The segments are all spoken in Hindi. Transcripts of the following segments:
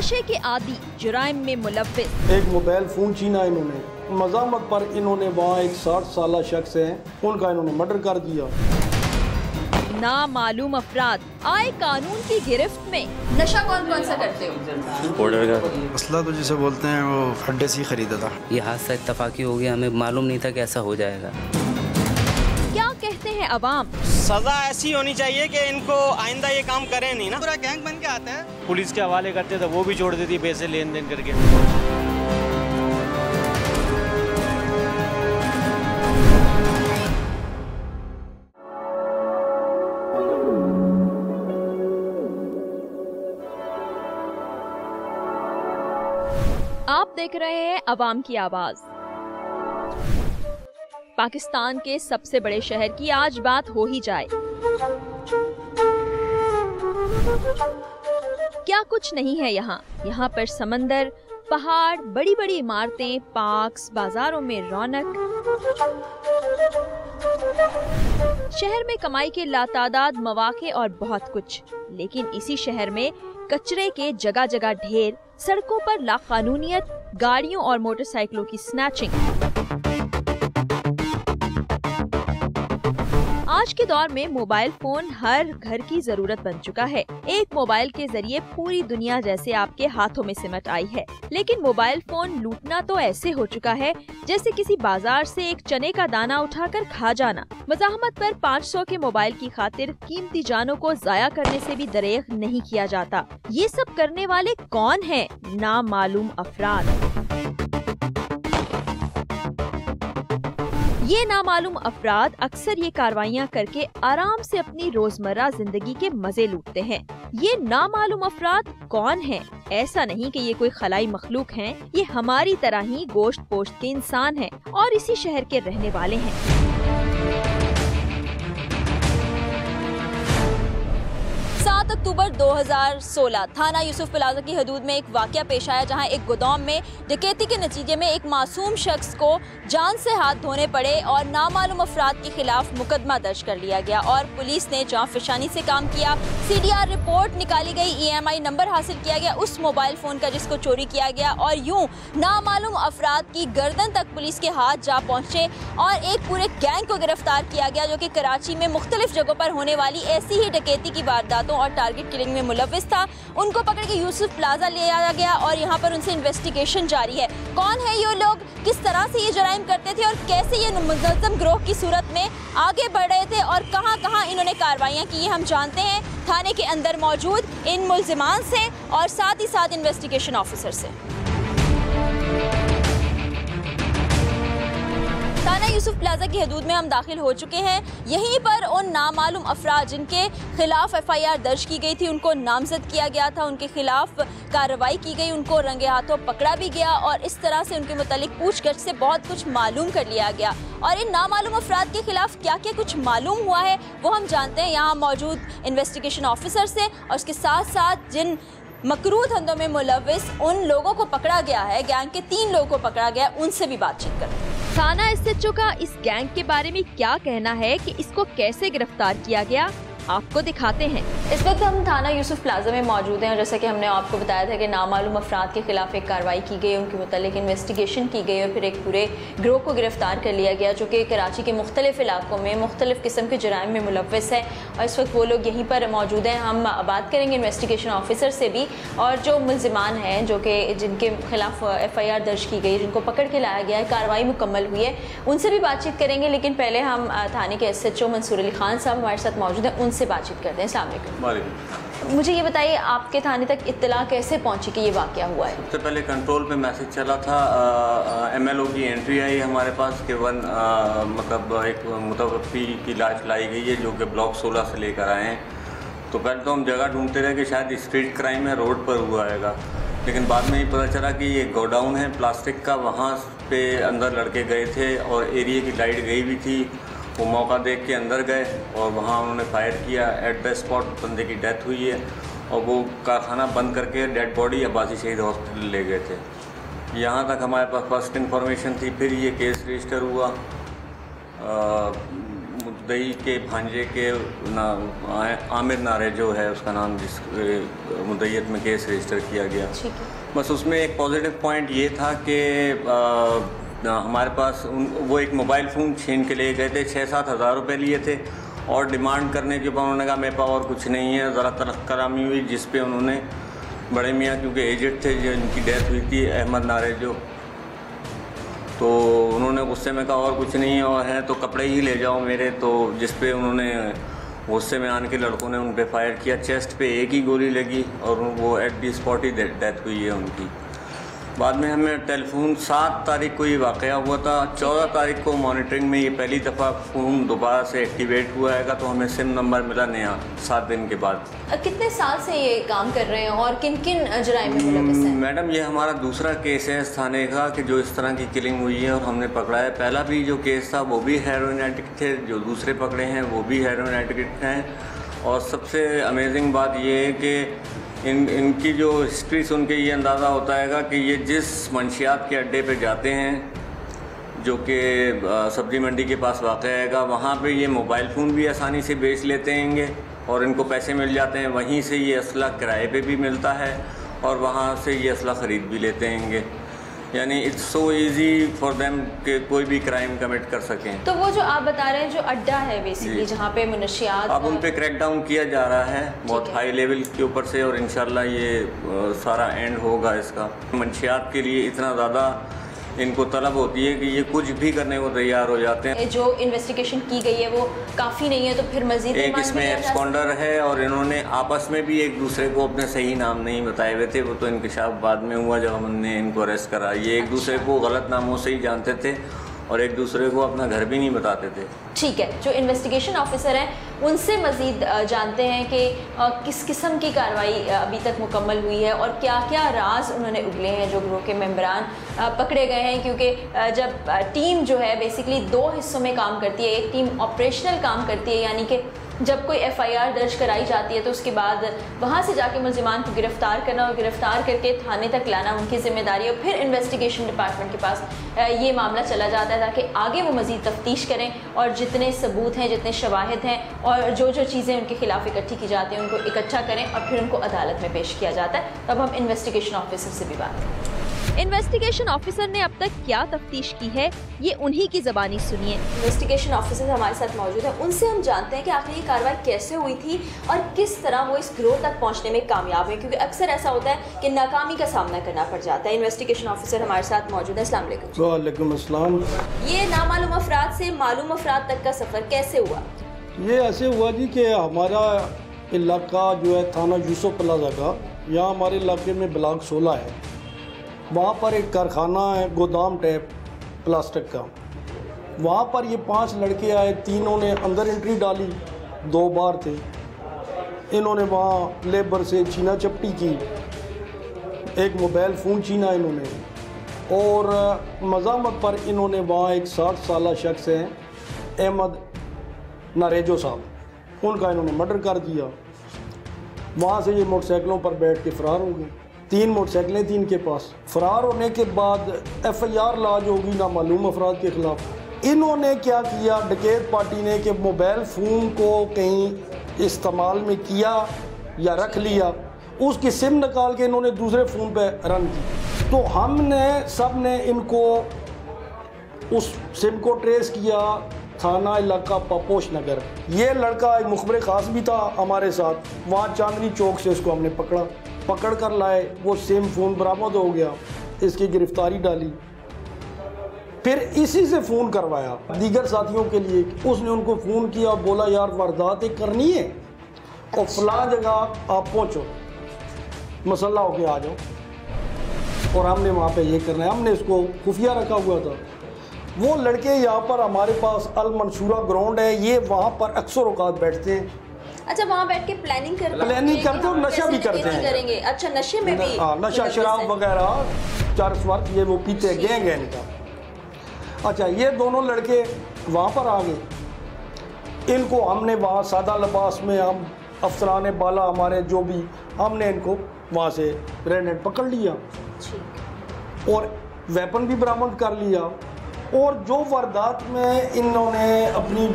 नशे के आदी, जुराइम में मुलव्विस। एक मोबाइल फोन छीना इन्होंने, मज़ामत पर इन्होंने वहाँ एक 60 साल शख्स है, उनका इन्होंने मर्डर कर दिया। नामालूम अफराद आए कानून की गिरफ्त में। नशा कौन कौन सा करते हो? पाउडर का असला तो जिसे बोलते हैं वो अड्डे से ही खरीदा था। ये हादसा इत्तफाकी हो गया, हमें मालूम नहीं था कि ऐसा हो जाएगा। क्या कहते हैं अवाम? सजा ऐसी होनी चाहिए कि इनको आइंदा ये काम करें नहीं ना। पूरा गैंग बन के आता है, पुलिस के हवाले करते थे, वो भी छोड़ देती पैसे लेन देन करके। आप देख रहे हैं अवाम की आवाज। पाकिस्तान के सबसे बड़े शहर की आज बात हो ही जाए। क्या कुछ नहीं है यहाँ पर समंदर, पहाड़, बड़ी बड़ी इमारतें, पार्क्स, बाजारों में रौनक। शहर में कमाई के लातादाद मौके और बहुत कुछ, लेकिन इसी शहर में कचरे के जगह जगह ढेर, सड़कों पर लाकानूनियत, गाड़ियों और मोटरसाइकिलों की स्नैचिंग। आज के दौर में मोबाइल फोन हर घर की जरूरत बन चुका है। एक मोबाइल के जरिए पूरी दुनिया जैसे आपके हाथों में सिमट आई है। लेकिन मोबाइल फोन लूटना तो ऐसे हो चुका है जैसे किसी बाजार से एक चने का दाना उठाकर खा जाना। मज़ाहमत पर 500 के मोबाइल की खातिर कीमती जानों को जाया करने से भी दरेग नहीं किया जाता। ये सब करने वाले कौन हैं? नामालूम अफराद। ये नामालूम अफराद अक्सर ये कार्रवाइयाँ करके आराम से अपनी रोजमर्रा जिंदगी के मजे लूटते हैं। ये नामालूम अफराद कौन हैं? ऐसा नहीं कि ये कोई खलाई मखलूक हैं, ये हमारी तरह ही गोश्त पोश्त के इंसान हैं और इसी शहर के रहने वाले हैं। 7 अक्टूबर 2016 थाना यूसुफ प्लाजा की हदूद में एक वाकया पेश आया, जहां एक गोदाम में डकैती के नतीजे में एक मासूम शख्स को जान से हाथ धोने पड़े और नामालूम अफराद के खिलाफ मुकदमा दर्ज कर लिया गया और पुलिस ने जांफशानी से काम किया। CDR रिपोर्ट निकाली गई, EMI नंबर हासिल किया गया उस मोबाइल फोन का जिसको चोरी किया गया और यूं नामालूम अफराद की गर्दन तक पुलिस के हाथ जा पहुंचे और एक पूरे गैंग को गिरफ्तार किया गया जो कि कराची में मुख्तलिफ जगहों पर होने वाली ऐसी ही डकैती की वारदातों और टारगेट किलिंग में मुलव्विस था। उनको पकड़ के यूसुफ प्लाजा ले आया गया और यहाँ पर उनसे इन्वेस्टिगेशन जारी है। कौन है ये लोग, किस तरह से ये जुराइम करते थे और कैसे ये मुनज़्ज़म गिरोह की सूरत में आगे बढ़ रहे थे और कहाँ कहाँ इन्होंने कार्रवाइयाँ की, हम जानते हैं थाने के अंदर मौजूद इन मुल्जिमान से और साथ ही साथ इन्वेस्टिगेशन ऑफिसर से। थाना यूसुफ प्लाजा की हदूद में हम दाखिल हो चुके हैं। यहीं पर उन नामालूम अफराद जिनके खिलाफ FIR दर्ज की गई थी उनको नामजद किया गया था, उनके खिलाफ कार्रवाई की गई, उनको रंगे हाथों पकड़ा भी गया और इस तरह से उनके मुतालिक पूछगछ से बहुत कुछ मालूम कर लिया गया। और इन नामालूम अफराद के खिलाफ क्या क्या कुछ मालूम हुआ है वो हम जानते हैं यहाँ मौजूद इन्वेस्टिगेशन ऑफिसर से, और उसके साथ साथ जिन मकरूह धंधों में मुलव्विस उन लोगों को पकड़ा गया है, गैंग के 3 लोगों को पकड़ा गया, उनसे भी बातचीत करते हैं। थाना SHO का इस गैंग के बारे में क्या कहना है कि इसको कैसे गिरफ्तार किया गया, आपको दिखाते हैं। इस वक्त हम थाना यूसुफ प्लाजा में मौजूद हैं और जैसा कि हमने आपको बताया था कि नामालूम अफराद के खिलाफ एक कार्रवाई की गई, उनके मुतालिक इन्वेस्टिगेशन की गई और फिर एक पूरे गिरोह को गिरफ्तार कर लिया गया जो कि कराची के मुख्तलिफ इलाकों में मुख्तलिफ किस्म के जुराइम में मुलव्विस है और इस वक्त वो लोग यहीं पर मौजूद हैं। हम बात करेंगे इन्वेस्टिगेशन ऑफिसर से भी और जो मुल्जिमान हैं जो कि जिनके खिलाफ FIR दर्ज की गई, जिनको पकड़ के लाया गया है, कार्रवाई मुकम्मल हुई है, उनसे भी बातचीत करेंगे। लेकिन पहले हम थाने के SHO मंसूर अली खान साहब हमारे साथ मौजूद हैं, उनसे बातचीत करते हैं। अस्सलाम वालेकुम। मुझे ये बताइए आपके थाने तक इत्तला कैसे पहुंची कि ये वाकया हुआ है? सबसे पहले कंट्रोल पे मैसेज चला था, MLO की एंट्री आई हमारे पास कि मतलब एक मुतवफ़ी की लाश लाई गई है जो कि ब्लॉक 16 से लेकर आए हैं। तो पहले तो हम जगह ढूंढते रहे कि शायद स्ट्रीट क्राइम है, रोड पर हुआ हैगा, लेकिन बाद में ही पता चला कि ये गोडाउन है प्लास्टिक का, वहाँ पे अंदर लड़के गए थे और एरिया की लाइट गई भी थी। वो मौका देख के अंदर गए और वहाँ उन्होंने फायर किया। एट द स्पॉट बंदे की डेथ हुई है और वो कारखाना बंद करके डेड बॉडी अब्बासी शहीद हॉस्पिटल ले गए थे। यहाँ तक हमारे पास फर्स्ट इन्फॉर्मेशन थी। फिर ये केस रजिस्टर हुआ, मुद्दई के भांजे के आमिर नारे जो है उसका नाम, जिस मुद्दईयत में केस रजिस्टर किया गया। बस उसमें एक पॉजिटिव पॉइंट ये था कि हमारे पास वो एक मोबाइल फ़ोन छीन के ले गए थे, 6-7 हज़ार रुपये लिए थे और डिमांड करने के बाद उन्होंने कहा मेरे पास और कुछ नहीं है। ज़रा तलख करामी हुई जिस पे उन्होंने बड़े मियाँ, क्योंकि एजेड थे, जो इनकी डेथ हुई थी अहमद नारे जो, तो उन्होंने गुस्से में कहा और कुछ नहीं और है तो कपड़े ही ले जाओ मेरे, तो जिस पे उन्होंने गुस्से में आने के लड़कों ने उन पे फायर किया। चेस्ट पे एक ही गोली लगी और वो at the spot he death हुई है उनकी। बाद में हमें टेलीफोन 7 तारीख को ये वाक़या हुआ था, 14 तारीख को मॉनिटरिंग में ये पहली दफ़ा फ़ोन दोबारा से एक्टिवेट हुआ है, तो हमें सिम नंबर मिला नया 7 दिन के बाद। कितने साल से ये काम कर रहे हैं और किन किन जुराइम में मुलव्वस हैं? मैडम ये हमारा दूसरा केस है इस थाने का कि जो इस तरह की किलिंग हुई है और हमने पकड़ा है। पहला भी जो केस था वो भी हेरोइन एडिक्ट थे, जो दूसरे पकड़े हैं वो भी हेरोइन एडिक्ट हैं। और सबसे अमेजिंग बात ये है कि इनकी जो हिस्ट्री सुन के ये अंदाज़ा होता है कि ये जिस मंशियात के अड्डे पे जाते हैं, जो कि सब्ज़ी मंडी के पास वाक़ है, वहाँ पे ये मोबाइल फ़ोन भी आसानी से बेच लेते हैंगे और इनको पैसे मिल जाते हैं। वहीं से ये असला किराए पे भी मिलता है और वहाँ से ये असला ख़रीद भी लेते हैंगे। यानी it's so easy for them कि कोई भी क्राइम कमिट कर सकें। तो वो जो आप बता रहे हैं जो अड्डा है बेसिकली जहाँ पे मुनशियात, अब उन पे क्रैक डाउन किया जा रहा है बहुत हाई लेवल के ऊपर से और इंशाल्लाह ये सारा एंड होगा इसका। मंशियात के लिए इतना ज़्यादा इनको तलब होती है कि ये कुछ भी करने को तैयार हो जाते हैं। जो इन्वेस्टिगेशन की गई है वो काफ़ी नहीं है, तो फिर मजीद एक इसमें एब्सकॉन्डर है और इन्होंने आपस में भी एक दूसरे को अपने सही नाम नहीं बताए हुए थे। वो तो इंकशाफ बाद में हुआ जब हमने इनको अरेस्ट करा। ये एक दूसरे को गलत नामों से ही जानते थे और एक दूसरे को अपना घर भी नहीं बताते थे। ठीक है, जो इन्वेस्टिगेशन ऑफिसर हैं उनसे मज़ीद जानते हैं कि किस किस्म की कार्रवाई अभी तक मुकम्मल हुई है और क्या क्या राज उन्होंने उगले हैं जो ग्रोह के मेंबरान पकड़े गए हैं। क्योंकि जब टीम जो है बेसिकली 2 हिस्सों में काम करती है। एक टीम ऑपरेशनल काम करती है, यानी कि जब कोई FIR दर्ज कराई जाती है तो उसके बाद वहाँ से जाके मुल्ज़िमान को गिरफ़्तार करना और गिरफ़्तार करके थाने तक लाना उनकी ज़िम्मेदारी है। फिर इन्वेस्टिगेशन डिपार्टमेंट के पास ये मामला चला जाता है ताकि आगे वो मज़ीद तफ्तीश करें और जितने सबूत हैं, जितने शवाहिद हैं और जो चीज़ें उनके खिलाफ इकट्ठी की जाती हैं उनको इकट्ठा करें और फिर उनको अदालत में पेश किया जाता है। तब हम इन्वेस्टिगेशन ऑफिसर से भी बात करें। इन्वेस्टिगेशन ऑफिसर ने अब तक क्या तफ्तीश की है, ये उन्हीं की ज़बानी सुनिए। इन्वेस्टिगेशन ऑफिसर हमारे साथ मौजूद है, उनसे हम जानते हैं कि आखिर ये कार्रवाई कैसे हुई थी और किस तरह वो इस गिरोह तक पहुंचने में कामयाब हुए, क्योंकि अक्सर ऐसा होता है कि नाकामी का सामना करना पड़ जाता है। इन्वेस्टिगेशन ऑफिसर हमारे साथ मौजूद है। अस्सलाम वालेकुम। वालेकुम अस्सलाम। ये नामालूम अफराद से मालूम अफराद तक का सफ़र कैसे हुआ? ये ऐसे हुआ जी कि हमारा इलाका जो है थाना यूसुफ प्लाजा का, यहाँ हमारे इलाके में ब्लॉक 16 है, वहाँ पर एक कारखाना है गोदाम टैप प्लास्टिक का। वहाँ पर ये 5 लड़के आए, तीनों ने अंदर एंट्री डाली, 2 बार थे। इन्होंने वहाँ लेबर से छीना चपटी की, एक मोबाइल फ़ोन छीना इन्होंने और मज़ामत पर इन्होंने वहाँ एक 60 साल शख्स हैं अहमद नारेजो साहब, उनका इन्होंने मर्डर कर दिया। वहाँ से ये मोटरसाइकिलों पर बैठ के फ़रार हो गए। 3 मोटरसाइकिलें थी इनके पास। फ़रार होने के बाद FIR लॉन्च होगी नामालूम अफराद के ख़िलाफ़। इन्होंने क्या किया, डकैत पार्टी ने, कि मोबाइल फ़ोन को कहीं इस्तेमाल में किया या रख लिया, उसकी सिम निकाल के इन्होंने दूसरे फ़ोन पे रन की। तो हमने सब ने इनको उस सिम को ट्रेस किया, थाना इलाका पापोश नगर। ये लड़का एक मुखबिर ख़ास भी था हमारे साथ, वहाँ चांदनी चौक से इसको हमने पकड़ कर लाए। वो सिम फ़ोन बरामद हो गया, इसकी गिरफ्तारी डाली। फिर इसी से फ़ोन करवाया दीगर साथियों के लिए। उसने उनको फ़ोन किया, बोला यार वारदात एक करनी है और फलां जगह आप पहुँचो, मसल्ला होके आ जाओ और हमने वहाँ पे ये करना है। हमने इसको खुफिया रखा हुआ था। वो लड़के यहाँ पर हमारे पास अल मंसूरा ग्राउंड है, ये वहाँ पर अक्सर औकात बैठते हैं। अच्छा, वहाँ बैठ के प्लानिंग करते और नशा भी करते हैं। अच्छा, नशे में भी? हाँ, नशा शराब वगैरह चरस वर्क ये वो पीते, गैंग है इनका। अच्छा, ये दोनों लड़के वहाँ पर आ गए। इनको हमने वहाँ सादा लिबास में, हम अफसरान बाला हमारे जो भी, हमने इनको वहाँ से रेड हैंड पकड़ लिया और वेपन भी बरामद कर लिया और जो वारदात में इन्होंने अपनी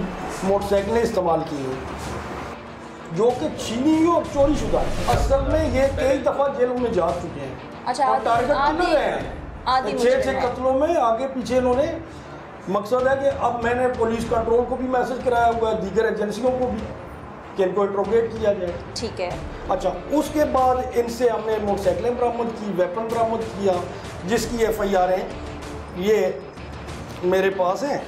मोटरसाइकिलें इस्तेमाल की हैं जो कि छीनी और चोरी शुदा है, असल में ये कई दफ़ा जेलों में जा चुके हैं। अच्छा, और टारगेट किलर हैं, 6 कत्लों में आगे पीछे इन्होंने। मकसद है कि अब मैंने पुलिस कंट्रोल को भी मैसेज कराया हुआ है, दीगर एजेंसियों को भी, कि इनको इंट्रोगेट किया जाए। ठीक है। अच्छा, उसके बाद इनसे हमने मोटरसाइकिलें बरामद की, वेपन बरामद किया, जिसकी FIR ये मेरे पास हैं।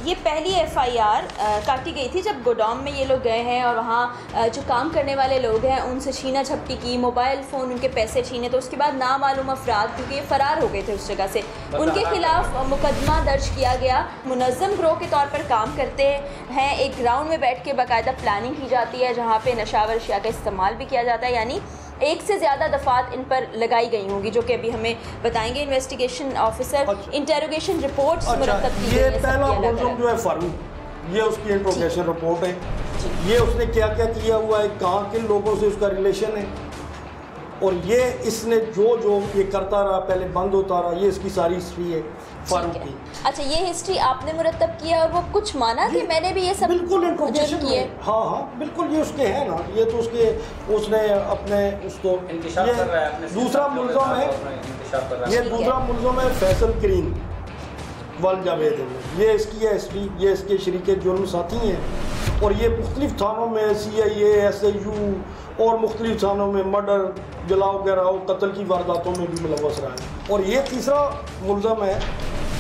ये पहली FIR काटी गई थी जब गोडाउन में ये लोग गए हैं और वहाँ जो काम करने वाले लोग हैं उनसे छीना झपटी की, मोबाइल फ़ोन, उनके पैसे छीने। तो उसके बाद नामालूम अफराद, क्योंकि ये फ़रार हो गए थे उस जगह से, उनके खिलाफ मुकदमा दर्ज किया गया। मुनज़्ज़म गिरोह के तौर पर काम करते हैं, एक ग्राउंड में बैठ के बाकायदा प्लानिंग की जाती है जहाँ पर नशावर अशिया का इस्तेमाल भी किया जाता है, यानी एक से ज़्यादा दफ़ात इन पर लगाई गई होंगी, जो कि अभी हमें बताएंगे इन्वेस्टिगेशन ऑफिसर। इंटेरोगेशन रिपोर्ट्स मुरतब की गई ये है। पहला मुलज़िम जो है फारूक, ये उसकी इंट्रोगेशन रिपोर्ट है, ये उसने क्या क्या किया हुआ है, कहाँ किन लोगों से उसका रिलेशन है, और ये इसने जो ये करता रहा, पहले बंद होता रहा, ये इसकी सारी हिस्ट्री है फारूक की। अच्छा, ये हिस्ट्री आपने मुरतब किया और वो कुछ माना कि मैंने भी ये सब बिल्कुल इंट्रोगेशन किए? हाँ, बिल्कुल, ये उसके हैं ना, ये तो उसने अपने उसको, ये दूसरा मुलज़िम है, ये दूसरा मुलज़िम है फैसल करीम वल जावेद, ये इसकी है हिस्ट्री, ये इसके शरीके जुर्म साथी हैं, और ये मुख्तलिफ थानों में CIA, SIU और मुख्तलिफ थानों में मर्डर, जलाओ गिराओ, कत्ल की वारदातों में भी मुलव्वस रहा है। और ये तीसरा मुलज़िम है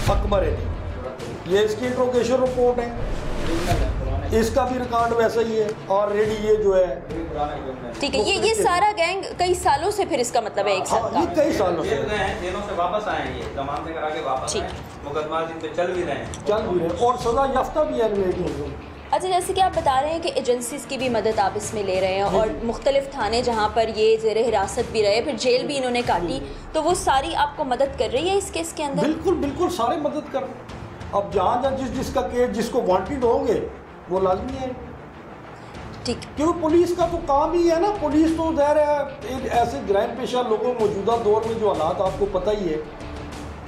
अकबर अली, ये इसकी इंट्रोगेशन रिपोर्ट है, इसका भी रिकॉर्ड वैसा ही है। और रेडी ये जो है, ठीक है, ये सारा गैंग कई सालों से, फिर इसका मतलब है एक साथ ये कई सालों से जेलों से वापस आए हैं, ये जमानतें करा के वापस आए, मुकदमा जिन पे चल भी रहे हैं और सजा याफ्ता भी है। अच्छा, जैसे कि आप बता रहे हैं कि एजेंसीज़ की भी मदद आप इसमें ले रहे हैं, और मुख्तलिफ थाने जहाँ पर ये ज़ेर हिरासत भी रहे, फिर जेल भी इन्होंने काटी, तो वो सारी आपको मदद कर रही है इस केस के अंदर? बिल्कुल बिल्कुल, सारे मदद कर रहे हैं। अब जहाँ जिसका केस जिसको वांटेड होंगे वो लाजमी है, ठीक, क्योंकि पुलिस का तो काम ही है ना। पुलिस तो ज़ाहिर है ऐसे जराइम पेशा लोगों मौजूदा दौर में जो हालात आपको पता ही है,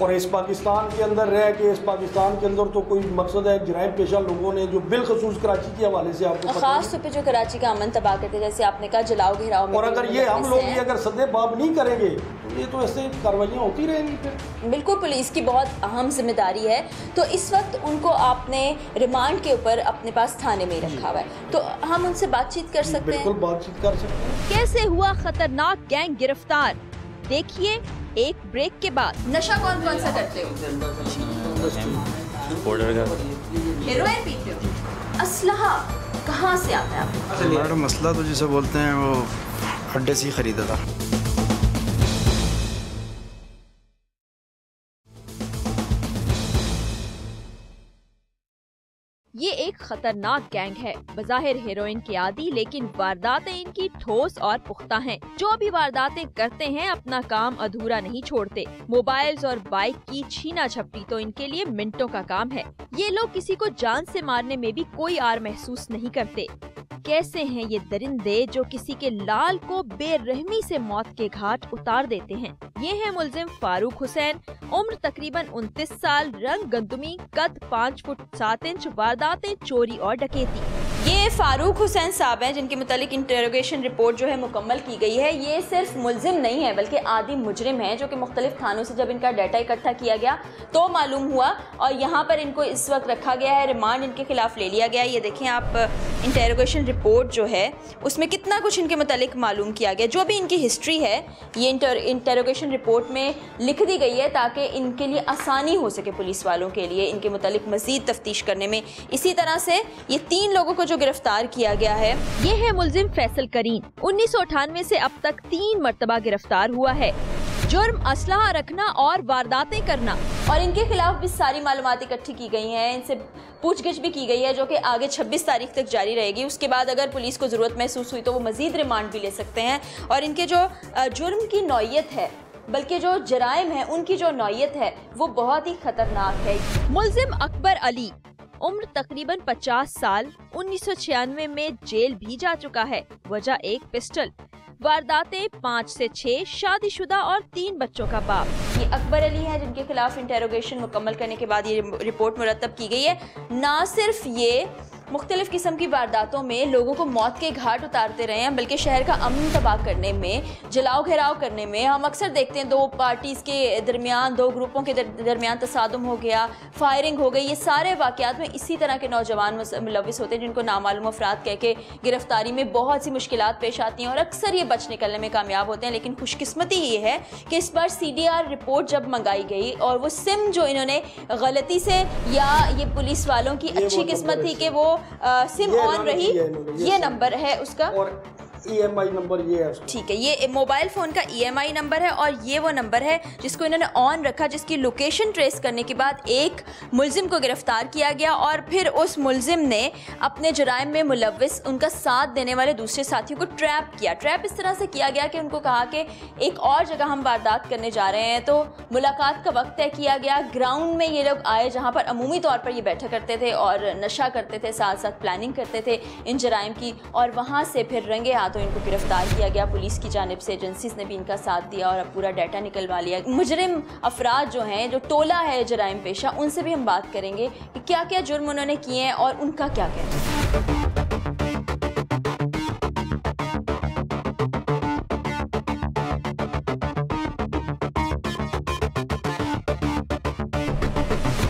और इस पाकिस्तान के अंदर रह के, इस पाकिस्तान के अंदर तो कोई मकसद है जराइम पेशा लोगों ने जो बिलखसूस कराची के हवाले से आपको खास तौर पे जो कराची का अमन तबाह करते, जैसे आपने कहा जलाओ घेराव में, और अगर ये हम लोग ये अगर सदेबाब नहीं करेंगे तो ये तो ऐसे कार्रवाइयाँ होती रहेंगी फिर। बिल्कुल, पुलिस की बहुत अहम जिम्मेदारी है। तो इस वक्त उनको आपने रिमांड के ऊपर अपने पास थाने में रखा हुआ है, तो हम उनसे बातचीत कर सकते हैं? बिल्कुल बातचीत कर सकते हैं। कैसे हुआ खतरनाक गैंग गिरफ्तार, देखिए एक ब्रेक के बाद। नशा कौन कौन सा करते हो? हेरोइन पीते हो? असलहा कहाँ से आता है आपको? हमारा मसला तो जिसे बोलते हैं वो अड्डे से ही खरीदा था। ये एक खतरनाक गैंग है, बज़ाहिर हेरोइन की आदी, लेकिन वारदातें इनकी ठोस और पुख्ता हैं। जो भी वारदातें करते हैं अपना काम अधूरा नहीं छोड़ते। मोबाइल्स और बाइक की छीना झपटी तो इनके लिए मिनटों का काम है। ये लोग किसी को जान से मारने में भी कोई आर महसूस नहीं करते। कैसे हैं ये दरिंदे जो किसी के लाल को बेरहमी से मौत के घाट उतार देते हैं। ये है मुलजिम फारूक हुसैन, उम्र तकरीबन 29 साल, रंग गंदुमी, कद 5 फुट 7 इंच, वारदातें चोरी और डकैती। ये फारूक हुसैन साहब हैं जिनके मुतालिक इंटेरोगेशन रिपोर्ट जो है मुकम्मल की गई है। ये सिर्फ मुलजिम नहीं है बल्कि आदि मुजरिम है, जो कि मुख्तलिफ थानों से जब इनका डाटा इकट्ठा किया गया तो मालूम हुआ, और यहाँ पर इनको इस वक्त रखा गया है, रिमांड इनके खिलाफ ले लिया गया। ये देखें आप, इंटेरोगेशन रिपोर्ट जो है उसमें कितना कुछ इनके मुतालिक मालूम किया गया। जो भी इनकी हिस्ट्री है ये इंटेरोगेशन रिपोर्ट में लिख दी गई है ताकि इनके लिए आसानी हो सके, पुलिस वालों के लिए इनके मुतालिक मज़ीद तफ्तीश करने में। इसी तरह से ये 3 लोगों को जो गिरफ्तार किया गया है, ये है मुलजिम फैसल करीम, 1998 से अब तक 3 मरतबा गिरफ्तार हुआ है। जुर्म असलहा रखना और वारदातें करना, और इनके खिलाफ भी सारी मालूमात इकट्ठी की गई हैं, इनसे पूछगिछ भी की गई है, जो कि आगे 26 तारीख तक जारी रहेगी। उसके बाद अगर पुलिस को ज़रूरत महसूस हुई तो वो मज़ीद रिमांड भी ले सकते हैं। और इनके जो जुर्म की नौयत है, बल्कि जो जराइम है उनकी जो नौयत है वो बहुत ही खतरनाक है। मुलजिम अकबर अली, उम्र तकरीबन 50 साल, 1996 में जेल भी जा चुका है। वजह एक पिस्टल। वारदातें 5 से 6, शादीशुदा और 3 बच्चों का बाप। ये अकबर अली हैं जिनके खिलाफ इंटेरोगेशन मुकम्मल करने के बाद ये रिपोर्ट मुरतब की गई है। ना सिर्फ ये मुख्तलिफ किस्म की वारदातों में लोगों को मौत के घाट उतारते रहे हैं, बल्कि शहर का अमन तबाह करने में, जलाओ घेराव करने में। हम अक्सर देखते हैं 2 पार्टीज़ के दरमियान, 2 ग्रुपों के दरमियान तसादुम हो गया, फायरिंग हो गई। ये सारे वाक़यात में इसी तरह के नौजवान मुलविस होते हैं जिनको नामालूम अफराद कह के गिरफ्तारी में बहुत सी मुश्किलात पेश आती हैं और अक्सर ये बच निकलने में कामयाब होते हैं। लेकिन खुशकिस्मती ये है कि इस बार CDR रिपोर्ट जब मंगाई गई और वो सिम जो इन्होंने गलती से, या ये पुलिस वालों की अच्छी किस्मत थी कि वो सिम ऑन रही, ये नंबर है उसका और EMI नंबर ये है। ठीक है, ये मोबाइल फ़ोन का EMI नंबर है और ये वो नंबर है जिसको इन्होंने ऑन रखा, जिसकी लोकेशन ट्रेस करने के बाद एक मुलजिम को गिरफ्तार किया गया और फिर उस मुलजिम ने अपने जुराइम में मुलव्विस उनका साथ देने वाले दूसरे साथियों को ट्रैप किया। ट्रैप इस तरह से किया गया कि उनको कहा कि एक और जगह हम वारदात करने जा रहे हैं, तो मुलाकात का वक्त तय किया गया। ग्राउंड में ये लोग आए जहाँ पर अमूमी तौर पर ये बैठा करते थे और नशा करते थे, साथ साथ प्लानिंग करते थे इन जराइम की, और वहाँ से फिर रंगे हाथों इनको गिरफ्तार किया गया। पुलिस की जानिब से एजेंसीज ने भी इनका साथ दिया और अब पूरा डाटा निकलवा लिया। मुजरिम अफराद जो हैं, जो टोला है जराइम पेशा, उनसे भी हम बात करेंगे कि क्या क्या जुर्म उन्होंने किए हैं और उनका क्या कहना है।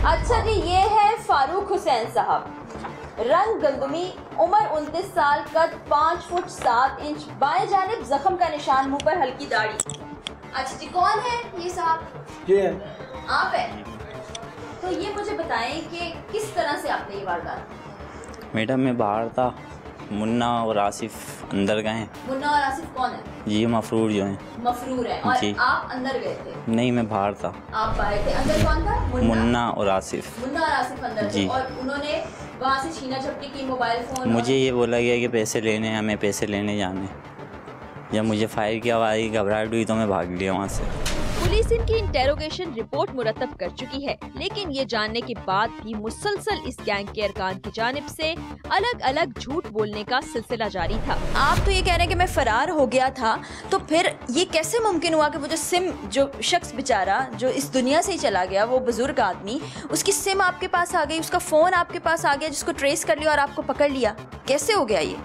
अच्छा जी, ये है फारूक हुसैन साहब, रंग गंदमी, उम्र 29 साल, कद 5 फुट 7 इंच, बाएं जानिब जख्म का निशान, मुंह पर हल्की दाढ़ी। अच्छा जी, कौन है ये साहब? ये है आप हैं? तो ये मुझे बताएं कि किस तरह से आपने ये वारदात? मैडम मैं बाहर था, मुन्ना और आसिफ अंदर गए। मुन्ना और आसिफ कौन है? जी मफरूर जो हैं। मफरूर है। और आप अंदर गए थे? नहीं, मैं बाहर था। आप बाहर थे। अंदर कौन था? मुन्ना और आसिफ। मुन्ना और आसिफ अंदर थे और उन्होंने वहाँ से छीना झपटी की, मोबाइल फ़ोन। मुझे ये बोला गया कि पैसे लेने हैं, हमें पैसे लेने जाने। जब मुझे फायर की आवाज़ आई, घबराहट हुई तो मैं भाग लिया वहाँ से। पुलिस इनकी इंटेरोगेशन रिपोर्ट मुरतब कर चुकी है, लेकिन ये जानने के बाद भी मुसलसल इस गैंग के अरकान की जानिब से अलग अलग झूठ बोलने का सिलसिला जारी था। आप तो ये कह रहे हैं कि मैं फरार हो गया था, तो फिर ये कैसे मुमकिन हुआ कि वो जो शख्स बेचारा जो इस दुनिया से ही चला गया, वो बुजुर्ग आदमी, उसकी सिम आपके पास आ गई, उसका फ़ोन आपके पास आ गया, जिसको ट्रेस कर लिया और आपको पकड़ लिया? कैसे हो गया ये?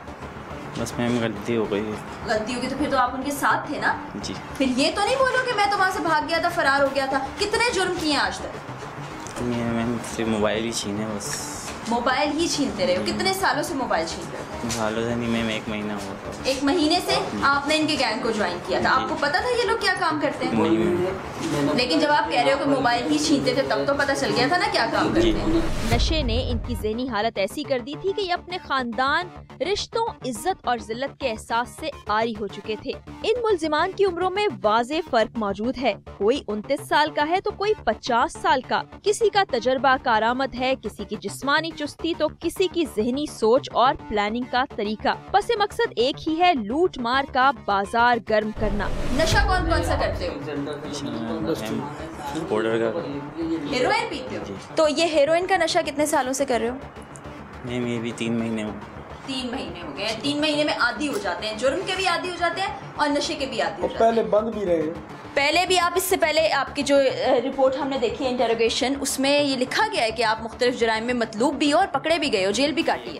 बस मैम गलती हो गई। गलती होगी तो फिर तो आप उनके साथ थे ना? जी। फिर ये तो नहीं बोलो कि मैं तो वहाँ से भाग गया था, फरार हो गया था। कितने जुर्म किए आज तक? मैम सिर्फ मोबाइल ही छीने, बस मोबाइल ही छीनते रहे हो? कितने सालों से मोबाइल छीन रहे हो? सालों से नहीं मैम, 1 महीना हुआ था। 1 महीने से आपने इनके गैंग को ज्वाइन किया था? आपको पता था ये लोग क्या काम करते हैं? नहीं मैम। लेकिन जब आप कह रहे हो कि मोबाइल ही छीनते थे, तब तो पता चल गया था ना क्या काम करते हैं। नशे ने इनकी ज़हनी हालत ऐसी कर दी थी कि ये अपने खानदान, रिश्तों, इज्जत और जिल्लत के एहसास से आरी हो चुके थे। इन मुलजिमान की उम्रों में वाज़े फर्क मौजूद है। कोई 29 साल का है तो कोई 50 साल का। किसी का तजर्बा कारआमद है, किसी की जिस्मानी चुस्ती तो किसी की ज़हनी सोच और प्लानिंग का तरीका। बस मकसद एक ही है, लूट मार का बाजार गर्म करना। नशा कौन कौन सा करते हो? हेरोइन पीते हो? तो ये हेरोइन का नशा कितने सालों से कर रहे हो? मैम ये भी 3 महीने हो। 3 महीने हो गए। 3 महीने में आदी हो जाते हैं, जुर्म के भी आदी हो जाते हैं और नशे के भी आदी हो जाते हैं। पहले बंद भी रहे। पहले भी आप, इससे पहले आपकी जो रिपोर्ट हमने देखी है इंटेरोगेशन, उसमें ये लिखा गया है कि आप मुख्तलिफ जुराइम में मतलूब भी हो और पकड़े भी गए हो, जेल भी काटी है।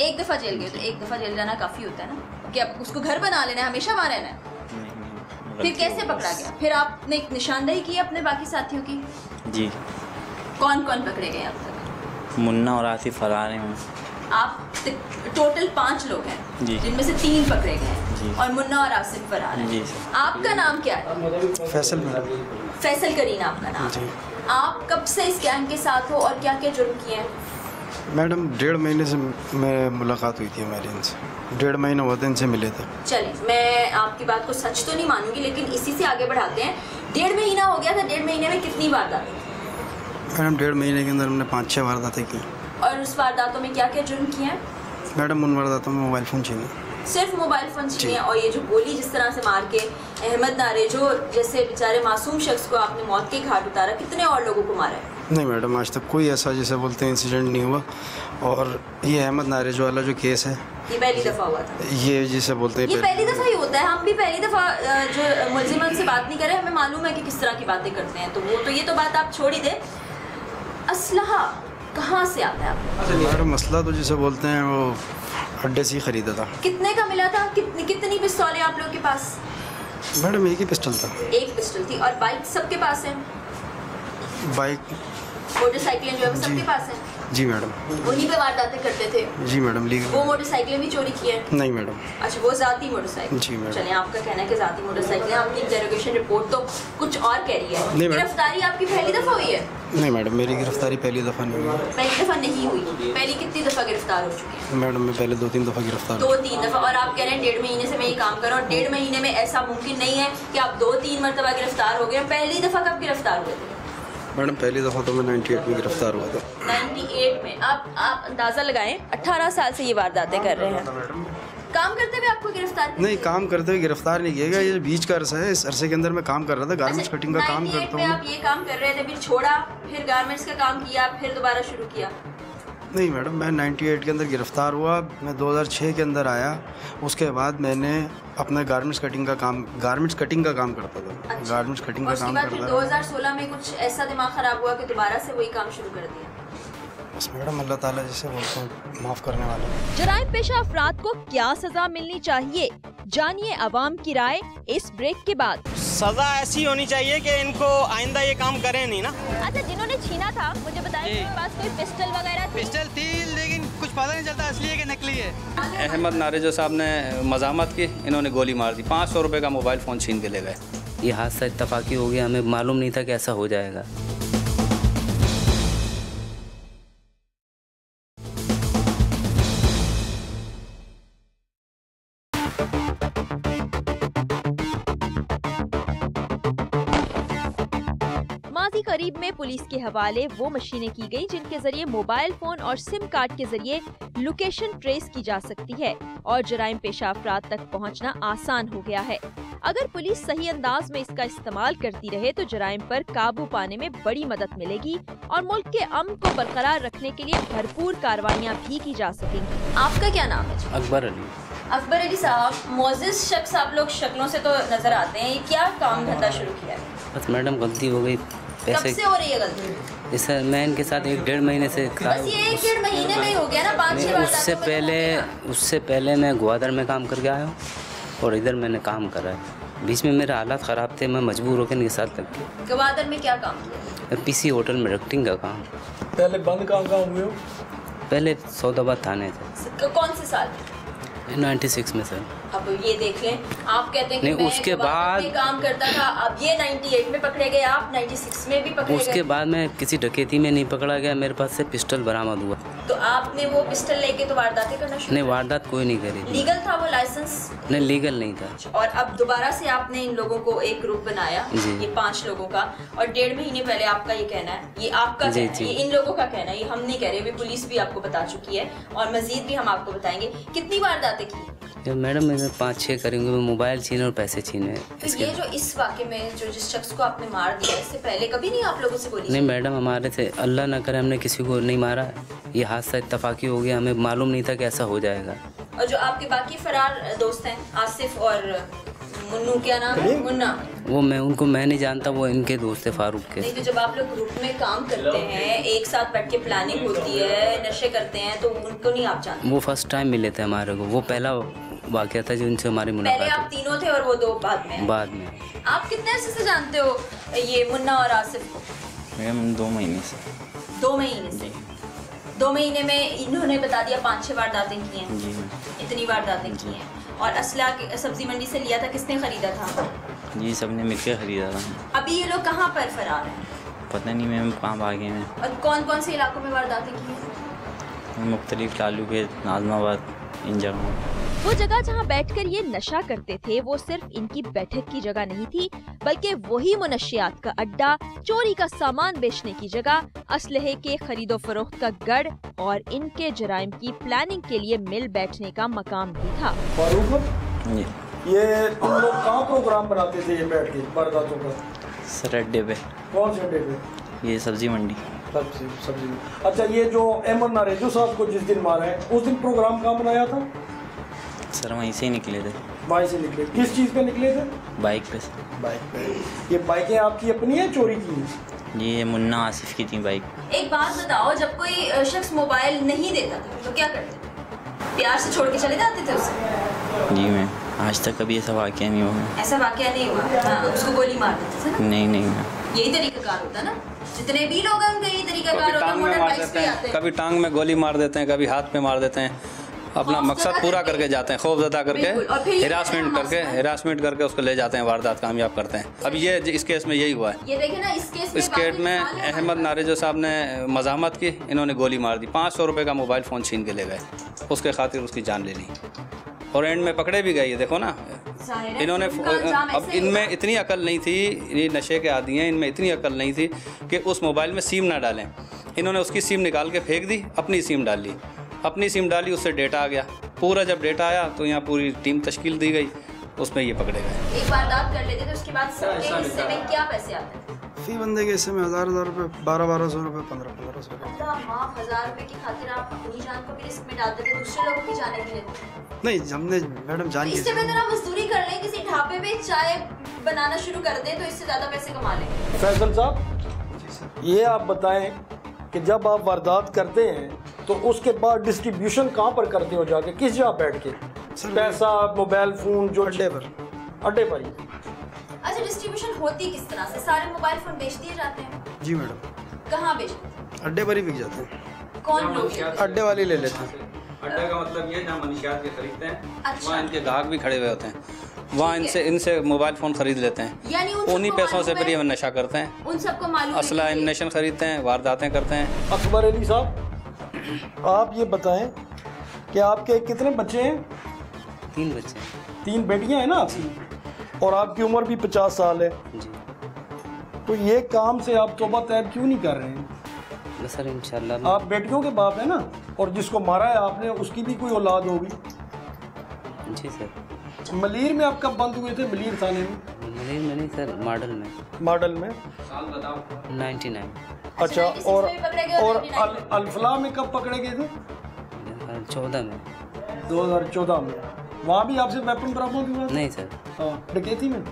एक दफ़ा जेल गए तो 1 दफ़ा जेल जाना काफ़ी होता है ना? कि आप उसको घर बना लेना है, हमेशा वहाँ रहना है। फिर कैसे पकड़ा गया? फिर आपने एक निशानदेही की अपने बाकी साथियों की? जी। कौन कौन पकड़े गए अब तक? मुन्ना और आसिफ फरार हैं। आप टोटल 5 लोग हैं, जिनमें से 3 पकड़े गए हैं और मुन्ना और आसिफ फरार हैं। आपका नाम क्या है? फैसल मैडम। फैसल करीना आपका नाम है। आप कब से इस गैंग के साथ हो और क्या क्या जुर्म किए हैं? मैडम 1.5 महीने से मैं मुलाकात हुई थी हमारी इनसे। 1.5 महीना हुआ था इनसे मिले थे। चलिए, मैं आपकी बात को सच तो नहीं मानूंगी, लेकिन इसी से आगे बढ़ाते हैं। 1.5 महीना हो गया था। 1.5 महीने में कितनी वारदातें? मैडम 1.5 महीने के अंदर हमने 5-6 वारदातें की। और उस वारदातों में क्या क्या जुर्म किए हैं? मैडम उन वारदातों में मोबाइल फ़ोन छीने। सिर्फ मोबाइल फ़ोन छीने? और ये जो गोली जिस तरह से मार के अहमद नारे, जो जैसे बेचारे मासूम शख्स को आपने मौत के घाट उतारा, कितने और लोगों को मारा है? नहीं मैडम, आज तक कोई ऐसा जैसे बोलते हैं इंसिडेंट नहीं हुआ। और ये अहमद नारे जो वाला जो केस है, ये पहली दफ़ा हुआ था? ये जिसे बोलते हैं ये पहली दफ़ा ही होता है। हम भी पहली दफ़ा जो मुलजिम से बात नहीं कर रहे, हमें मालूम है कि किस तरह की बातें करते हैं, तो वो तो ये तो बात आप छोड़ ही दें। असलहा कहाँ से आता है आपको? मैडम मसला तो जिसे बोलते हैं वो अड्डे से ही ख़रीदा था। कितने का मिला था? कितनी पिस्तौलें आप लोग के पास? मैडम एक ही पिस्टल था। एक पिस्टल थी। और बाइक सबके पास है? बाइक मोटरसाइकिलें जो है सबके पास है? जी मैडम। उन्हीं पे वारदातें करते थे? जी मैडम। लीगल वो मोटरसाइकिलें भी चोरी की है? नहीं मैडम। अच्छा, वो ज़ाती मोटरसाइकिल? जी मैडम। चलिए, आपका कहना है कि ज़ाती मोटरसाइकिल, आपकी इंटेरोगेशन रिपोर्ट तो कुछ और कह रही है। नहीं मैडम। गिरफ्तारी आपकी पहली दफ़ा हुई है? नहीं मैडम, मेरी गिरफ्तारी पहली दफ़ा नहीं हुई। पहली दफ़ा नहीं हुई? पहली कितनी दफ़ा गिरफ्तार हो चुकी है? मैडम मैं पहले 2-3 दफ़ा गिरफ्तार। 2-3 दफ़ा? और आप कह रहे हैं 1.5 महीने से मैं ये काम कर रहा हूँ। 1.5 महीने में ऐसा मुमकिन नहीं है कि आप 2-3 मरतबा गिरफ्तार हो गए। पहली दफ़ा कब गिरफ्तार हुए थे? मैडम पहली दफ़ा तो मैं 98 में गिरफ्तार हुआ था। 98 में? आप अंदाज़ा लगाएं, 18 साल से ये वारदातें कर रहे हैं। काम करते हुए आपको गिरफ्तार? नहीं, काम करते हुए गिरफ्तार नहीं किया गया। ये बीच का अरसा है, इस अरसे के अंदर मैं काम कर रहा था, गारमेंट्स कटिंग का काम करता हूँ। आप ये काम कर रहे थे, फिर छोड़ा, फिर गारमेंट्स का काम किया, फिर दोबारा शुरू किया? नहीं मैडम, मैं 98 के अंदर गिरफ्तार हुआ। मैं 2006 के अंदर आया। उसके बाद मैंने अपना गारमेंट्स कटिंग का काम करता था। अच्छा। गारमेंट्स कटिंग का काम बाद करता था। 2016 में कुछ ऐसा दिमाग ख़राब हुआ कि दोबारा से वही काम शुरू कर दिया? बस मैडम, अल्लाह ताला जिसे बोलते हैं माफ़ करने वाला। जराइम पेशा अफराद को क्या सजा मिलनी चाहिए, जानिए अवाम की राय इस ब्रेक के बाद। सजा ऐसी होनी चाहिए कि इनको आइंदा ये काम करें नहीं ना। अच्छा, जिन्होंने छीना था, मुझे बताया मेरे पास कोई पिस्टल वगैरह थी? पिस्टल थी, लेकिन कुछ पता नहीं चलता असली है कि नकली है। अहमद नारेजो साहब ने मजामत की, इन्होंने गोली मार दी। 500 रुपये का मोबाइल फ़ोन छीन के ले गए। ये हादसा इत्तफाकी हो गया, हमें मालूम नहीं था कि ऐसा हो जाएगा। माजी करीब में पुलिस के हवाले वो मशीनें की गई जिनके जरिए मोबाइल फोन और सिम कार्ड के जरिए लोकेशन ट्रेस की जा सकती है और जराइम पेशा अफराद तक पहुंचना आसान हो गया है। अगर पुलिस सही अंदाज में इसका इस्तेमाल करती रहे तो जराइम पर काबू पाने में बड़ी मदद मिलेगी और मुल्क के अमन को बरकरार रखने के लिए भरपूर कार्रवाइयाँ भी की जा सकेंगी। आपका क्या नाम है? अकबर अली। अकबर अली साहब, मोअज़्ज़िज़ शख्स आप लोग शक्लों से तो नजर आते हैं, ये क्या काम धंधा शुरू किया है? बस मैडम गलती हो गई। कब से हो रही है गलती? इस मैं इनके साथ 1-1.5 महीने से। बस ये 1-1.5 महीने में ही हो गया ना? 5-6 बार। उससे पहले मैं ग्वादर में काम करके आया हूँ और इधर मैंने काम करा है। बीच में मेरे हालात ख़राब थे, मैं मजबूर होकर इनके साथ लग गया। ग्वादर में क्या काम किया? पीसी होटल में रक्टिंग का काम। पहले बंद कहाँ हुए हो? पहले सौदाबाद थाने थे। कौन से साल? 96 में सर। अब ये देख लें, आप कहते हैं कि नहीं, उसके बाद काम करता था, अब ये 98 में पकड़े गए, आप 96 में भी पकड़े गए। उसके बाद मैं किसी डकैती में नहीं पकड़ा गया, मेरे पास से पिस्टल बरामद हुआ। तो आपने वो पिस्टल लेके तो वारदातें करना शुरू? नहीं, वारदात कोई नहीं करी। लीगल था वो लाइसेंस? नहीं, लीगल नहीं था। और अब दोबारा से आपने इन लोगों को एक ग्रुप बनाया, ये 5 लोगों का, और 1.5 महीने पहले आपका ये कहना है, ये आपका कहना है, ये इन लोगों का कहना है, ये हम नहीं कह रहे, पुलिस भी आपको बता चुकी है और मजीद भी हम आपको बताएंगे। कितनी वारदातें की? मैडम मैंने 5-6 करेंगे। मैं मोबाइल छीने और पैसे छीने। तो ये जो इस वाक़े में जो जिस शख्स को आपने मार दिया, इससे पहले कभी नहीं आप लोगों से बोली? नहीं मैडम, हमारे से अल्लाह ना करे हमने किसी को नहीं मारा। ये हादसा इत्तफाकी हो गया, हमें मालूम नहीं था कि ऐसा हो जाएगा। और जो आपके बाकी फरार दोस्त हैं, आसिफ और मुन्नू, क्या नाम है? मुन्ना। वो उनको मैं नहीं जानता, वो इनके दोस्त है फारूक के। नहीं, तो जब आप लोग ग्रुप में काम करते हैं, एक साथ बैठ के प्लानिंग होती है, नशे करते हैं, तो उनको नहीं आप जानते? वो फर्स्ट टाइम मिले थे हमारे को, वो पहला वाक़या था जो उनसे हमारी मुलाकात। पहले आप तीनों थे और वो 2 बाद में? बाद में। आप कितने अर्से से जानते हो ये मुन्ना और आसिफ को? मैम 2 महीने से। 2 महीने से? 2 महीने में इन्होंने बता दिया 5-6 वारदातें की हैं? जी। इतनी वारदातें की हैं। और असला सब्जी मंडी से लिया था, किसने खरीदा था? जी, सबने मिलकर खरीदा था। अभी ये लोग कहाँ पर फरार हैं? पता नहीं मैम, कहाँ भागे हैं। और कौन से इलाकों में वारदातें की हैं? मुख्तलिफ लालू के, नाजमाबाद, इन जगहों। वो जगह जहाँ बैठकर ये नशा करते थे वो सिर्फ इनकी बैठक की जगह नहीं थी, बल्कि वही मुनशियात का अड्डा, चोरी का सामान बेचने की जगह, असलहे के खरीदो फरोख्त का गढ़ और इनके जराइम की प्लानिंग के लिए मिल बैठने का मकाम भी था। ये तुम लोग कहाँ प्रोग्राम बनाते थे ये बैठ के वारदातों का? सर अड्डे पे। कौन से अड्डे पे? ये सब्जी मंडी। सब्जी। अच्छा, ये जो अहमद नारेजो साहब को जिस दिन मारा है, उस दिन प्रोग्राम कहाँ बनाया था? सर वहीं से ही निकले थे। वहीं से निकले, किस चीज़ पे निकले थे? बाइक पे। बाइक पे। ये बाइकें आपकी अपनी है चोरी की? जी ये मुन्ना आसिफ की थी बाइक। एक बात बताओ, जब कोई शख्स मोबाइल नहीं देता था तो क्या करते? प्यार से छोड़ के चले जाते थे उसे? जी मैं आज तक कभी ऐसा वाक़या नहीं हुआ। ऐसा वाक़या नहीं हुआ? हाँ, उसको गोली मार देते थे ना? नहीं मैं। यही तरीकाकार होता ना, जितने भी लोग हैं उनका यही तरीकाकार होता है। मोटर बाइक्स पे आते हैं, कभी टांग में गोली मार देते हैं, कभी हाथ पे मार देते हैं, अपना मकसद पूरा करके जाते हैं, खौफजदा करके, हिरासमेंट करके उसको ले जाते हैं, वारदात कामयाब करते हैं। अब ये इस केस में यही हुआ है। ये देखें ना, इस केस में अहमद नारेजो साहब ने मज़ामत की, इन्होंने गोली मार दी, 500 रुपये का मोबाइल फ़ोन छीन के ले गए, उसके खातिर उसकी जान ले ली और एंड में पकड़े भी गए। ये देखो ना, इन्होंने अब इनमें इतनी अकल नहीं थी, ये नशे के आदी हैं, इनमें इतनी अकल नहीं थी कि उस मोबाइल में सिम ना डालें। इन्होंने उसकी सिम निकाल के फेंक दी, अपनी सिम डाल ली, अपनी सिम डाली, उससे डेटा आ गया पूरा। जब डेटा आया तो यहाँ पूरी टीम तश्कील दी गई, उसमें ये पकड़े गए। एक वारदात कर लेते थे, उसके बाद सबके हिस्से में क्या पैसे आते थे? फी बंदे के हिस्से में 1000 रुपये, 1200 रुपये, 1500 रुपये। माफ, 1000 रुपये की खातिर आप अपनी जान को भी रिस्क में डाल देते, दूसरे लोगों की जाने भी लेते? नहीं, हमने मैडम जान इससे बेहतर आप मजदूरी कर लें, किसी ढाबे पे चाय बनाना शुरू कर दें तो इससे ज़्यादा पैसे कमा लेंगे। फैसल साहब, ये आप बताएं कि जब आप वारदात करते हैं तो उसके बाद डिस्ट्रीब्यूशन कहाँ पर करते हो जाके, किस जगह बैठ के? पैसा, मोबाइल फ़ोन जो अड्डे पर ही। अच्छा, डिस्ट्रीब्यूशन होती किस तरह से? सारे मोबाइल फ़ोन बेच दिए जाते हैं? जी मैडम। कहाँ बेचते हैं? अड्डे पर ही बिक जाते हैं। कौन लोग? अड्डे वाले ले लेते हैं। अड्डे का मतलब ये जहाँ मनशियात के खरीदते हैं, अच्छा। वहाँ इनके ग्राहक भी खड़े हुए होते हैं, वहाँ इनसे मोबाइल फ़ोन ख़रीद लेते हैं, यानी उन्हीं पैसों से फिर ये नशा करते हैं, उन सबको मालूम है असला एमिनेशन खरीदते हैं, वारदातें करते हैं। अकबर अली साहब, आप ये बताएं कि आपके कितने बच्चे हैं? 3 बच्चे। 3 बेटियां हैं ना आपकी, और आपकी उम्र भी 50 साल है जी। तो ये काम से आप तौबा तैब क्यों नहीं कर रहे हैं? बस सर इंशाल्लाह। आप बेटियों के बाप है ना, और जिसको मारा है आपने उसकी भी कोई औलाद होगी। जी सर। मलीर में आप कब बंद हुए थे? मलीर थाने में? मलीर में नहीं सर, मॉडल में। साल बताओ। 99। अच्छा, और अल्फला में कब पकड़े गए थे? 14 में। 2014 में। वहाँ भी आपसे वेपन बरामद हुआ? नहीं सर। डकैती में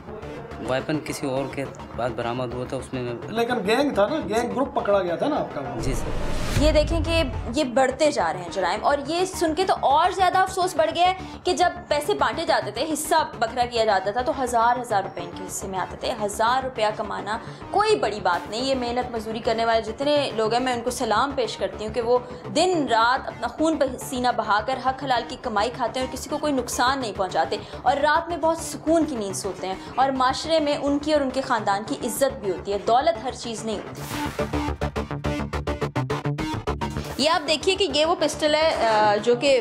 वेपन किसी और के बाद बरामद हुआ था, उसमें लेकिन गैंग था ना, गैंग ग्रुप पकड़ा गया था ना आपका? जी सर। ये देखें कि ये बढ़ते जा रहे हैं जुराइम, और ये सुन के तो और ज़्यादा अफसोस बढ़ गया है कि जब पैसे बांटे जाते थे, हिस्सा बखरा किया जाता था, तो हज़ार रुपए इनके हिस्से में आते थे। 1000 रुपया कमाना कोई बड़ी बात नहीं। ये मेहनत मजदूरी करने वाले जितने लोग हैं, मैं उनको सलाम पेश करती हूँ कि वो दिन रात अपना खून पसीना बहाकर हक हलाल की कमाई खाते हैं और किसी को कोई नुकसान नहीं पहुँचाते, और रात में बहुत सुकून की नींद सोते हैं, और माशरे में उनकी और उनके ख़ानदान की इज्जत भी होती है। दौलत हर चीज़ नहीं होती। ये आप देखिए कि ये वो पिस्टल है जो कि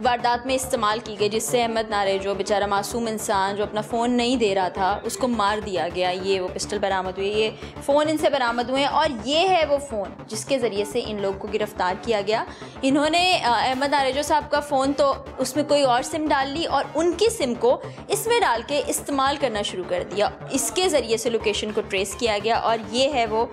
वारदात में इस्तेमाल की गई, जिससे अहमद नारेजो बेचारा मासूम इंसान जो अपना फ़ोन नहीं दे रहा था, उसको मार दिया गया। ये वो पिस्टल बरामद हुई, ये फ़ोन इनसे बरामद हुए हैं, और ये है वो फ़ोन जिसके ज़रिए से इन लोगों को गिरफ़्तार किया गया। इन्होंने अहमद नारेजो साहब का फ़ोन तो उसमें कोई और सिम डाल ली और उनकी सिम को इसमें डाल के इस्तेमाल करना शुरू कर दिया। इसके ज़रिए से लोकेशन को ट्रेस किया गया, और ये है वो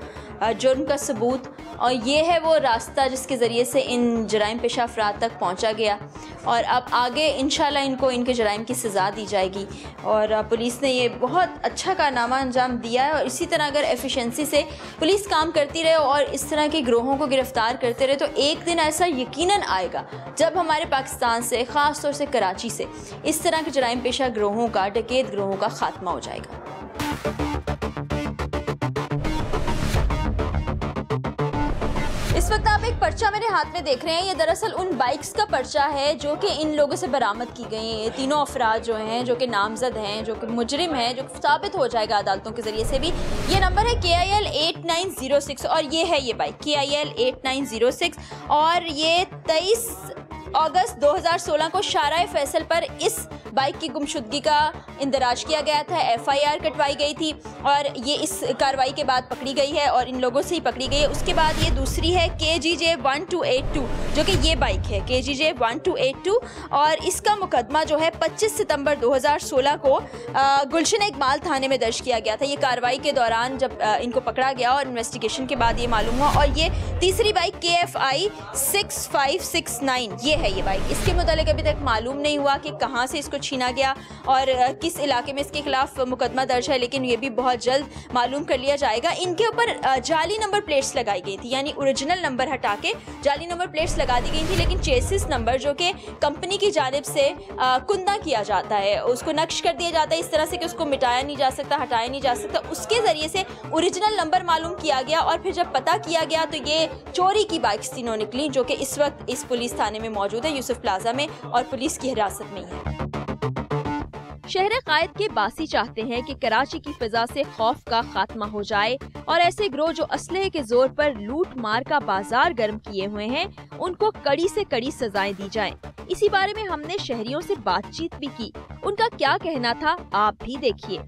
जुर्म का सबूत, और ये है वो रास्ता जिसके ज़रिए से इन जराइम पेशा अफराद तक पहुंचा गया। और अब आगे इंशाल्लाह इनको इनके जराइम की सज़ा दी जाएगी, और पुलिस ने ये बहुत अच्छा कारनामा अंजाम दिया है। और इसी तरह अगर एफिशिएंसी से पुलिस काम करती रहे और इस तरह के गिरोहों को गिरफ़्तार करते रहे, तो एक दिन ऐसा यकीनन आएगा जब हमारे पाकिस्तान से, ख़ास तौर से कराची से, इस तरह के जराइम पेशा गिरोहों का, डकैत गिरोहों का ख़ात्मा हो जाएगा। इस वक्त आप एक पर्चा मेरे हाथ में देख रहे हैं, ये दरअसल उन बाइक्स का पर्चा है जो कि इन लोगों से बरामद की गई हैं। ये तीनों अफराद जो हैं, जो कि नामजद हैं, जो कि मुजरिम हैं, जो साबित हो जाएगा अदालतों के ज़रिए से भी। ये नंबर है KIL 8906, और ये है ये बाइक KIL 8906, और ये 23 अगस्त 2016 को शारा फैसल पर इस बाइक की गुमशुदगी का इंदराज किया गया था। FIR कटवाई गई थी, और ये इस कार्रवाई के बाद पकड़ी गई है, और इन लोगों से ही पकड़ी गई है। उसके बाद ये दूसरी है KGJ 1282, जो कि ये बाइक है KGJ 1282, और इसका मुकदमा जो है 25 सितंबर 2016 को गुलशन इकबाल थाने में दर्ज किया गया था। ये कार्रवाई के दौरान जब इनको पकड़ा गया और इन्वेस्टिगेशन के बाद ये मालूम हुआ। और ये तीसरी बाइक KFI 6569, ये है ये बाइक, इसके मुतालिक अभी तक मालूम नहीं हुआ कि कहाँ से इसको छीना गया और किस इलाके में इसके खिलाफ मुकदमा दर्ज है, लेकिन ये भी बहुत जल्द मालूम कर लिया जाएगा। इनके ऊपर जाली नंबर प्लेट्स लगाई गई थी, यानी ओरिजिनल नंबर हटा के जाली नंबर प्लेट्स लगा दी गई थी, लेकिन चेसिस नंबर जो कि कंपनी की जानिब से कुंदा किया जाता है, उसको नक्श कर दिया जाता है इस तरह से कि उसको मिटाया नहीं जा सकता, हटाया नहीं जा सकता, उसके ज़रिए से ओरिजिनल नंबर मालूम किया गया। और फिर जब पता किया गया तो ये चोरी की बाइक्स तीनों निकली, जो कि इस वक्त इस पुलिस थाने में मौजूद है, यूसुफ प्लाजा में, और पुलिस की हिरासत में ही है। शहर कायद के बासी चाहते हैं कि कराची की फिजा से खौफ का खात्मा हो जाए और ऐसे गिरोह जो असलहे के जोर पर लूट मार का बाजार गर्म किए हुए हैं, उनको कड़ी से कड़ी सजाएं दी जाएं। इसी बारे में हमने शहरियों से बातचीत भी की, उनका क्या कहना था आप भी देखिए।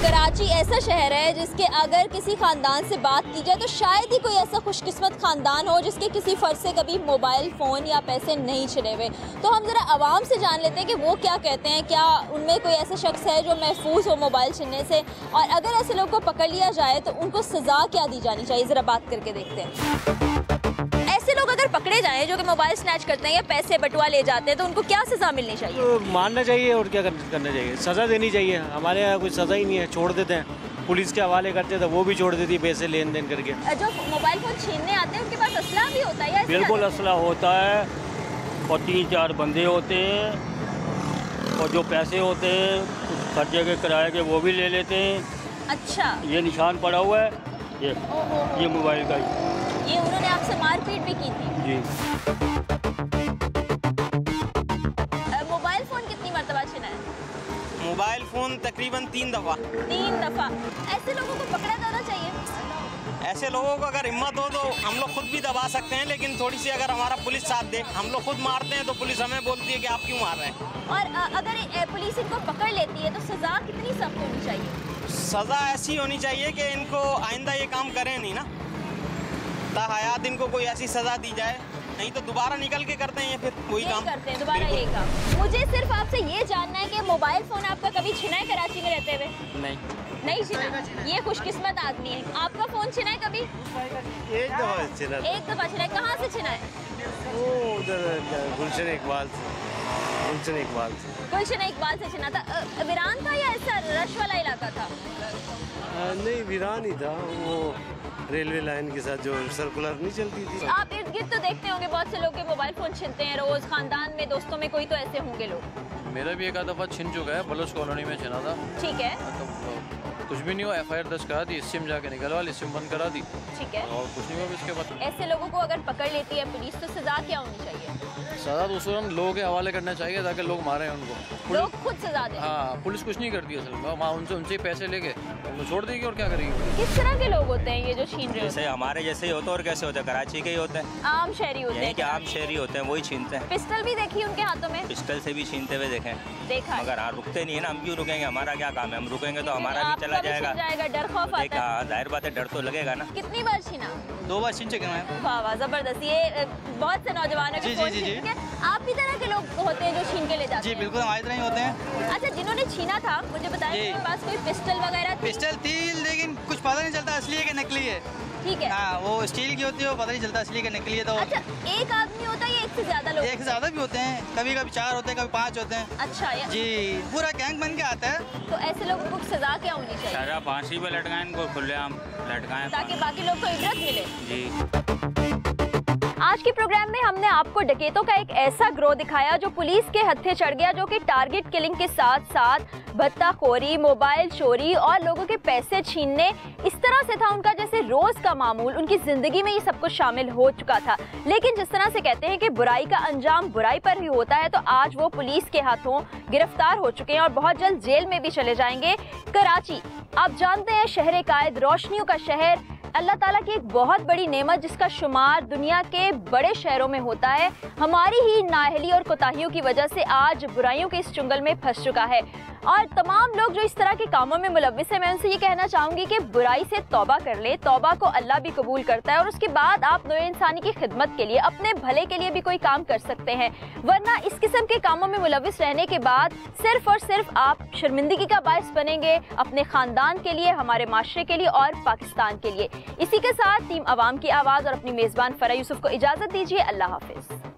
कराची ऐसा शहर है जिसके अगर किसी खानदान से बात की जाए तो शायद ही कोई ऐसा खुशकिस्मत खानदान हो जिसके किसी फर्द से कभी मोबाइल फ़ोन या पैसे नहीं छिने हुए। तो हम ज़रा आवाम से जान लेते हैं कि वो क्या कहते हैं, क्या उनमें कोई ऐसा शख्स है जो महफूज हो मोबाइल छीनने से, और अगर ऐसे लोग को पकड़ लिया जाए तो उनको सज़ा क्या दी जानी चाहिए, ज़रा बात करके देखते हैं। ऐसे लोग अगर पकड़े जाएं जो कि मोबाइल स्नैच करते हैं या पैसे बटुआ ले जाते हैं तो उनको क्या सज़ा मिलनी चाहिए? तो मारना चाहिए और क्या करना चाहिए, सज़ा देनी चाहिए। हमारे यहाँ कोई सज़ा ही नहीं है, छोड़ देते हैं, पुलिस के हवाले करते थे, वो भी छोड़ देती है पैसे लेन देन करके। जो मोबाइल फ़ोन छीनने आते हैं उनके पास असला भी होता है? बिल्कुल असला होता है और 3-4 बंदे होते हैं और जो पैसे होते हैं कुछ खर्चे के किराए के वो भी ले लेते हैं। अच्छा, ये निशान पड़ा हुआ है, ये मोबाइल का ही। ये उन्होंने आपसे मारपीट भी की थी? जी। मोबाइल फ़ोन कितनी मरतबा छीना है? मोबाइल फ़ोन तकरीबन 3 दफ़ा। 3 दफ़ा? ऐसे लोगों को पकड़ा जाना चाहिए? ऐसे लोगों को अगर हिम्मत हो तो हम लोग खुद भी दबा सकते हैं, लेकिन थोड़ी सी अगर हमारा पुलिस साथ दे, हम लोग खुद मारते हैं तो पुलिस हमें बोलती है कि आप क्यों मार रहे हैं। और अगर पुलिस इनको पकड़ लेती है तो सज़ा कितनी सख्त होनी चाहिए? सज़ा ऐसी होनी चाहिए कि इनको आइंदा ये काम करें नहीं ना, ताहयात इनको कोई ऐसी सज़ा दी जाए, नहीं तो दोबारा निकल के करते हैं ये फिर वही काम करते हैं, दोबारा यही काम। मुझे सिर्फ आपसे ये जानना है कि मोबाइल फ़ोन आपका कभी छिना है कराची में रहते हुए? नहीं छिना। ये खुशकिस्मत आदमी है। आपका फ़ोन छिना है कभी? एक दफ़ा छिना। एक दफ़ा छिना है। कहाँ से छिना है? वो उधर गुलशन इकबाल से छिना था। वीरान था या ऐसा रश वाला इलाका था? नहीं, वीरान ही था, वो रेलवे लाइन के साथ जो सर्कुलर नहीं चलती थी। आप इर्द गिर्द तो देखते होंगे बहुत से लोग के मोबाइल फ़ोन छीनते हैं रोज़, खानदान में, दोस्तों में कोई तो ऐसे होंगे लोग। मेरा भी एक आध दफ़ा छिन चुका है, बलोच कॉलोनी में छिना था। ठीक है। तो कुछ भी नहीं हुआ, FIR दर्ज करा दी, सिम जाके निकलवा ली, सिम बंद करा दी। ठीक है। और कुछ नहीं हुआ इसके बाद। ऐसे लोगों को अगर पकड़ लेती है पुलिस तो सज़ा क्या होनी चाहिए? सज़ा तो उसूलन लोगों के हवाले करना चाहिए ताकि लोग मारें उनको। लोग खुद सज़ा दें? हाँ, पुलिस कुछ नहीं करती असल में, वहाँ उनसे पैसे लेके उनको छोड़ देगी और क्या करेगी। किस तरह के लोग होते हैं ये जो छीन रहे हैं? जैसे हमारे जैसे ही होते हैं, और कैसे होते हैं, कराची के ही होते हैं, आम शहरी होते हैं। आम शहरी होते हैं, वही छीनते हैं। पिस्टल भी देखी उनके हाथों में? पिस्टल से भी छीनते हुए देखा मगर हाँ, रुकते नहीं है ना, हम क्यों रुकेंगे, हमारा क्या काम है, हम रुकेंगे तो हमारा भी चला जाएगा। डर खौफ आता है। जाहिर बात है, डर तो लगेगा ना। कितनी बार छीना? 2 बार छीन चुके हैं। वाह वाह, जबरदस्त। ये बहुत से नौजवानों के फोन छीन चुके हैं। आप भी तरह के लोग होते हैं जो छीन के ले जाते हैं? जी बिल्कुल, हमारी तरह ही होते हैं। अच्छा, जिन्होंने छीना था मुझे बताएं, उनके पास कोई पिस्टल वगैरह थी? पिस्टल थी, लेकिन कुछ पता नहीं चलता असली है कि नकली है। ठीक है। हाँ, वो स्टील की होती है, वो पता नहीं चलता असली है कि नकली है। तो अच्छा, एक आदमी होता है या एक से ज्यादा लोग? एक से ज्यादा भी होते हैं, कभी कभी 4 होते हैं, कभी 5 होते हैं। अच्छा जी, पूरा गैंग बन के आता है। तो ऐसे लोगों को सजा क्या होनी चाहिए? सजा फांसी पे लटकाएं, इनको खुलेआम लटकाएं ताकि बाकी लोग को इबरत मिले। जी। आज के प्रोग्राम में हमने आपको डकैतों का एक ऐसा गिरोह दिखाया जो पुलिस के हत्थे चढ़ गया, जो कि टारगेट किलिंग के साथ साथ भत्ताखोरी, मोबाइल चोरी और लोगों के पैसे छीनने, इस तरह से था उनका जैसे रोज का मामूल। उनकी जिंदगी में ये सब कुछ शामिल हो चुका था। लेकिन जिस तरह से कहते हैं कि बुराई का अंजाम बुराई पर ही होता है, तो आज वो पुलिस के हाथों गिरफ्तार हो चुके हैं और बहुत जल्द जेल में भी चले जाएंगे। कराची, आप जानते हैं, शहर कायद, रोशनियों का शहर, अल्लाह ताला की एक बहुत बड़ी नेमत जिसका शुमार दुनिया के बड़े शहरों में होता है, हमारी ही नाअहली और कोताहियों की वजह से आज बुराइयों के इस चुंगल में फंस चुका है। और तमाम लोग जो इस तरह के कामों में मुलव्विस हैं, मैं उनसे ये कहना चाहूँगी कि बुराई से तौबा कर ले। तौबा को अल्लाह भी कबूल करता है और उसके बाद आप नए इंसानी की खिदमत के लिए, अपने भले के लिए भी कोई काम कर सकते हैं। वरना इस किस्म के कामों में मुलव्विस रहने के बाद सिर्फ और सिर्फ आप शर्मिंदगी का बायस बनेंगे अपने ख़ानदान के लिए, हमारे माशरे के लिए और पाकिस्तान के लिए। इसी के साथ टीम अवाम की आवाज़ और अपनी मेज़बान फरा यूसुफ को इजाज़त दीजिए। अल्लाह हाफिज़।